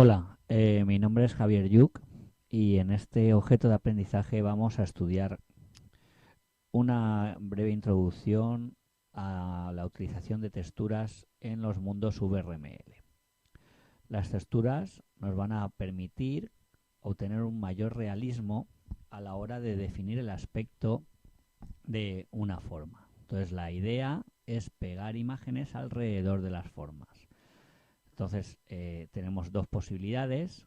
Hola, mi nombre es Javier Yuc y en este objeto de aprendizaje vamos a estudiar una breve introducción a la utilización de texturas en los mundos VRML. Las texturas nos van a permitir obtener un mayor realismo a la hora de definir el aspecto de una forma. Entonces la idea es pegar imágenes alrededor de las formas. Entonces tenemos dos posibilidades: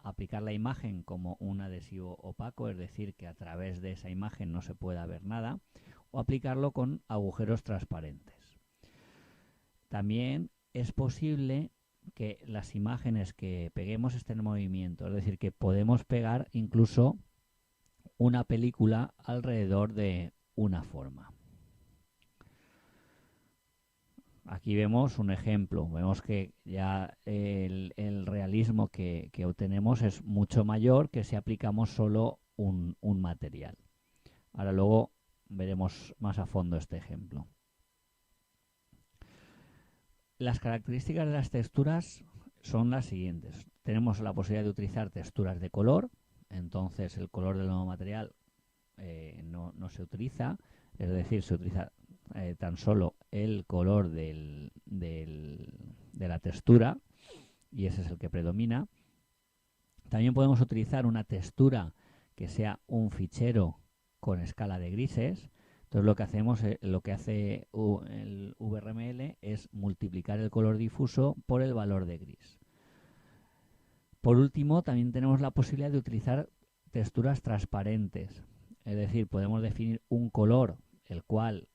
aplicar la imagen como un adhesivo opaco, es decir, que a través de esa imagen no se pueda ver nada, o aplicarlo con agujeros transparentes. También es posible que las imágenes que peguemos estén en movimiento, es decir, que podemos pegar incluso una película alrededor de una forma. Aquí vemos un ejemplo, vemos que ya el realismo que obtenemos es mucho mayor que si aplicamos solo un material. Ahora luego veremos más a fondo este ejemplo. Las características de las texturas son las siguientes. Tenemos la posibilidad de utilizar texturas de color, entonces el color del nuevo material no se utiliza, es decir, se utiliza tan solo el color de la textura, y ese es el que predomina. También podemos utilizar una textura que sea un fichero con escala de grises. Entonces lo que hacemos, lo que hace el VRML es multiplicar el color difuso por el valor de gris. Por último, también tenemos la posibilidad de utilizar texturas transparentes. Es decir, podemos definir un color, el cual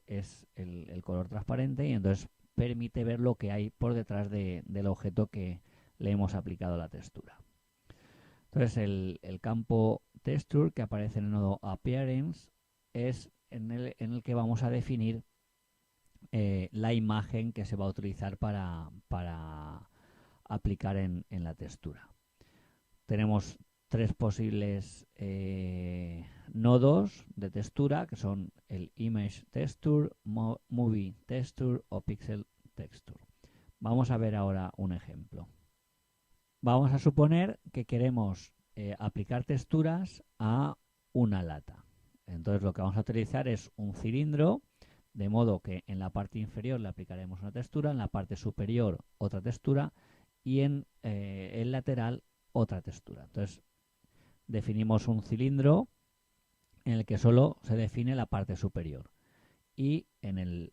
es el color transparente, y entonces permite ver lo que hay por detrás del objeto que le hemos aplicado la textura. Entonces el campo texture que aparece en el nodo appearance es en el que vamos a definir la imagen que se va a utilizar para aplicar en la textura. Tenemos tres posibles nodos de textura, que son el Image Texture, Movie Texture o Pixel Texture. Vamos a ver ahora un ejemplo. Vamos a suponer que queremos aplicar texturas a una lata. Entonces lo que vamos a utilizar es un cilindro, de modo que en la parte inferior le aplicaremos una textura, en la parte superior otra textura y en el lateral otra textura. Entonces definimos un cilindro en el que solo se define la parte superior, y en el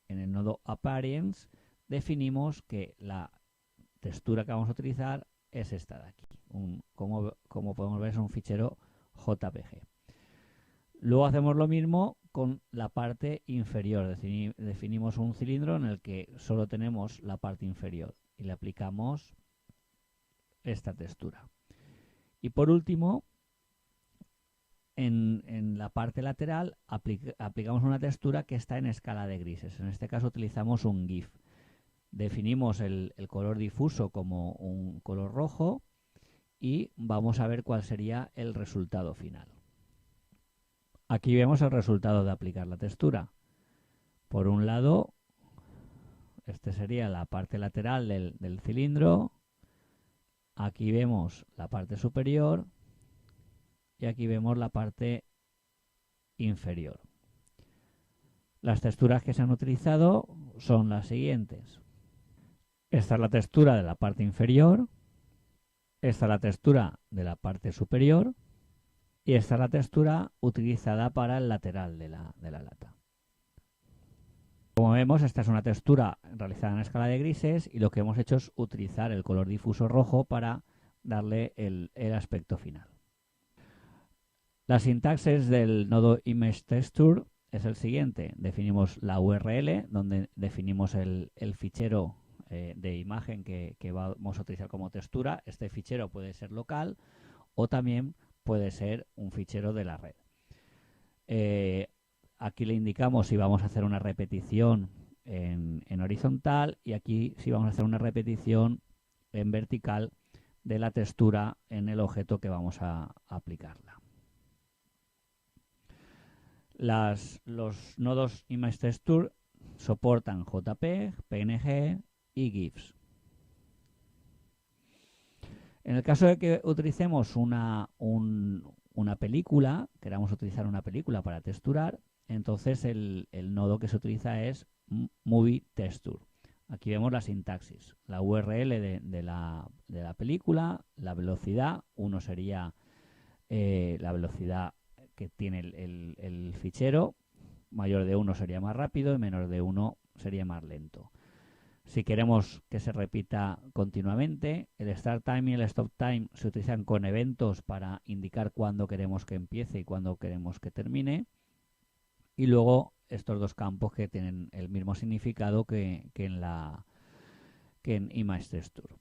nodo Appearance definimos que la textura que vamos a utilizar es esta de aquí. Como podemos ver, es un fichero JPG. Luego hacemos lo mismo con la parte inferior. Definimos un cilindro en el que solo tenemos la parte inferior y le aplicamos esta textura. Y por último, en la parte lateral aplicamos una textura que está en escala de grises. En este caso utilizamos un GIF. Definimos el color difuso como un color rojo y vamos a ver cuál sería el resultado final. Aquí vemos el resultado de aplicar la textura. Por un lado, este sería la parte lateral del cilindro. Aquí vemos la parte superior y aquí vemos la parte inferior. Las texturas que se han utilizado son las siguientes. Esta es la textura de la parte inferior, esta es la textura de la parte superior y esta es la textura utilizada para el lateral de la lata. Como vemos, esta es una textura realizada en escala de grises y lo que hemos hecho es utilizar el color difuso rojo para darle el aspecto final. La sintaxis del nodo Image Texture es el siguiente. Definimos la URL, donde definimos el fichero de imagen que vamos a utilizar como textura. Este fichero puede ser local o también puede ser un fichero de la red. Aquí le indicamos si vamos a hacer una repetición en horizontal, y aquí si vamos a hacer una repetición en vertical de la textura en el objeto que vamos a aplicarla. Los nodos Image Texture soportan JPEG, PNG y GIFs. En el caso de que utilicemos una película, queramos utilizar una película para texturar, entonces el nodo que se utiliza es Movie Texture. Aquí vemos la sintaxis, la URL de la película, la velocidad, uno sería la velocidad que tiene el fichero, mayor de 1 sería más rápido y menor de 1 sería más lento. Si queremos que se repita continuamente, el start time y el stop time se utilizan con eventos para indicar cuándo queremos que empiece y cuándo queremos que termine. Y luego estos dos campos que tienen el mismo significado que en Image Texture.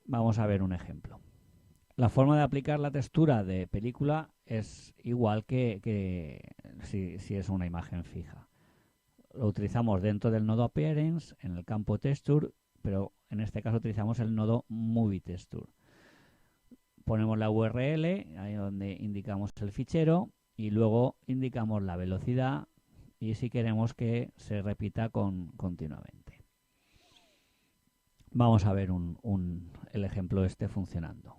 Vamos a ver un ejemplo. La forma de aplicar la textura de película es igual que si es una imagen fija. Lo utilizamos dentro del nodo Appearance, en el campo Texture, pero en este caso utilizamos el nodo Movie Texture. Ponemos la URL, ahí donde indicamos el fichero, y luego indicamos la velocidad y si queremos que se repita continuamente. Vamos a ver el ejemplo funcionando.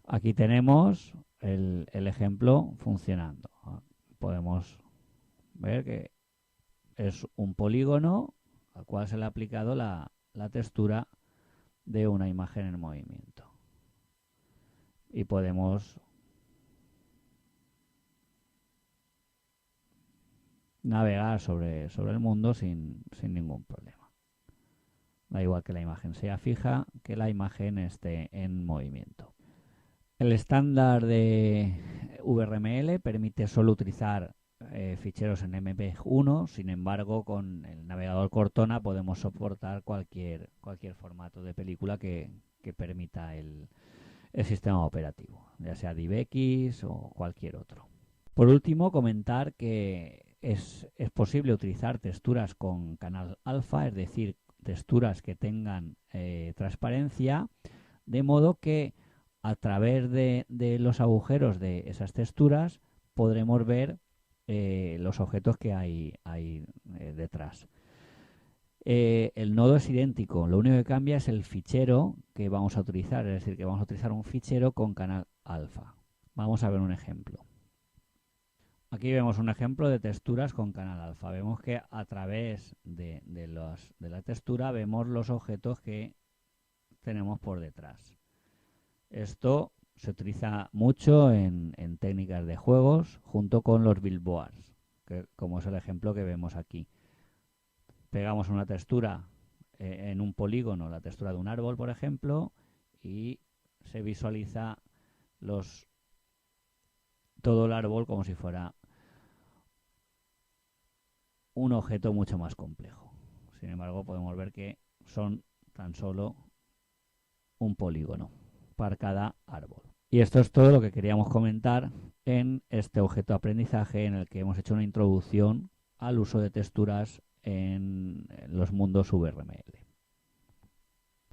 Aquí tenemos el ejemplo funcionando. Podemos ver que es un polígono al cual se le ha aplicado la textura de una imagen en movimiento. Y podemos navegar sobre el mundo sin ningún problema. Da igual que la imagen sea fija, que la imagen esté en movimiento. El estándar de VRML permite solo utilizar ficheros en MP1, sin embargo con el navegador Cortana podemos soportar cualquier formato de película que permita el sistema operativo, ya sea DivX o cualquier otro. Por último, comentar que es posible utilizar texturas con canal alfa, es decir, texturas que tengan transparencia, de modo que a través de los agujeros de esas texturas podremos ver los objetos que hay detrás. El nodo es idéntico, lo único que cambia es el fichero que vamos a utilizar, es decir, que vamos a utilizar un fichero con canal alfa. Vamos a ver un ejemplo. Aquí vemos un ejemplo de texturas con canal alfa. Vemos que a través de la textura vemos los objetos que tenemos por detrás. Esto se utiliza mucho en técnicas de juegos junto con los billboards, como es el ejemplo que vemos aquí. Pegamos una textura en un polígono, la textura de un árbol, por ejemplo, y se visualiza todo el árbol como si fuera un objeto mucho más complejo. Sin embargo, podemos ver que son tan solo un polígono para cada árbol. Y esto es todo lo que queríamos comentar en este objeto de aprendizaje en el que hemos hecho una introducción al uso de texturas en los mundos VRML.